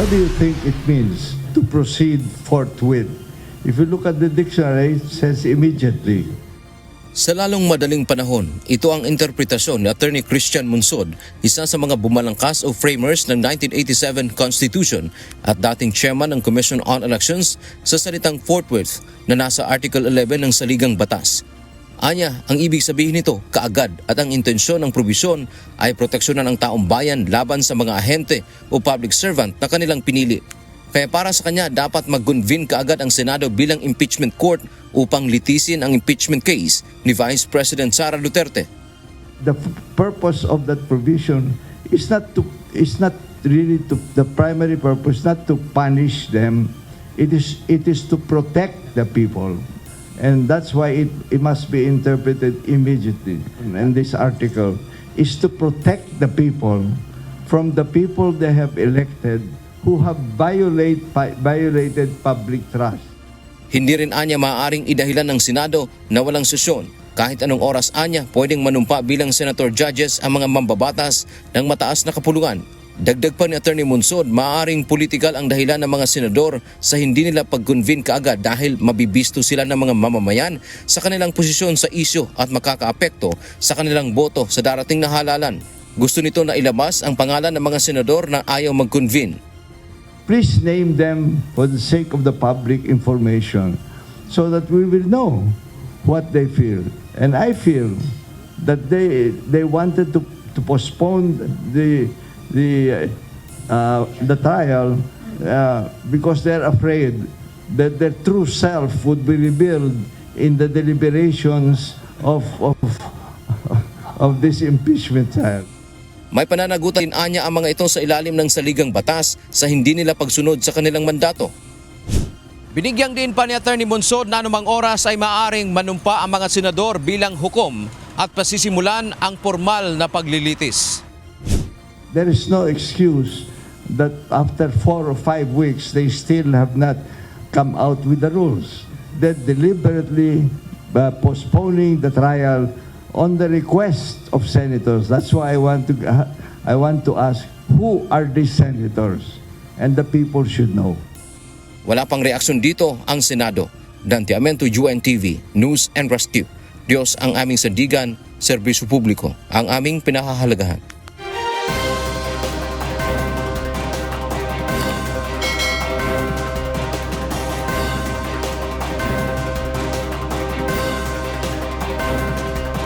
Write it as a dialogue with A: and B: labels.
A: What do you think it means to proceed forthwith? If you look at the dictionary, it says immediately.
B: Sa lalong madaling panahon, ito ang interpretasyon ni Attorney Christian Monsod, isa sa mga bumalangkas o framers ng 1987 Constitution at dating chairman ng Commission on Elections sa salitang forthwith na nasa Article 11 ng Saligang Batas. Anya, ang ibig sabihin nito, kaagad, at ang intensyon ng probisyon ay proteksyonan ang taong bayan laban sa mga ahente o public servant na kanilang pinili. Kaya para sa kanya, dapat mag-convene kaagad ang Senado bilang impeachment court upang litisin ang impeachment case ni Vice President Sara Duterte.
A: The purpose of that provision is not really to the primary purpose, not to punish them. It is to protect the people. And that's why it must be interpreted immediately. And this article is to protect the people from the people they have elected who have violated public trust.
B: Hindi rin anya maaaring idahilan ng Senado na walang sesyon. Kahit anong oras anya, pwedeng manumpa bilang senator judges ang mga mambabatas ng mataas na kapulungan. Dagdag pa ni Attorney Monsod, maaaring politikal ang dahilan ng mga senador sa hindi nila pag-convene kaagad dahil mabibisto sila ng mga mamamayan sa kanilang posisyon sa isyu at makakaapekto sa kanilang boto sa darating na halalan. Gusto nito na ilabas ang pangalan ng mga senador na ayaw mag-convene.
A: Please name them for the sake of the public information so that we will know what they feel. And I feel that they wanted to postpone the trial because they're afraid that their true self would be revealed in the deliberations of this impeachment trial.
B: May pananagutan din anya ang mga ito sa ilalim ng saligang batas sa hindi nila pagsunod sa kanilang mandato. Binigyang din pa ni Attorney Monsod na anumang oras ay maaaring manumpa ang mga senador bilang hukom at pasisimulan ang formal na paglilitis.
A: There is no excuse that after 4 or 5 weeks they still have not come out with the rules. They're deliberately postponing the trial on the request of senators. That's why I want to ask, who are these senators? And the people should know.
B: Wala pang reaksyon dito ang Senado. Dante Amento, UNTV, News and Rescue. Diyos ang aming sandigan, serbisyo publiko ang aming pinahahalagahan.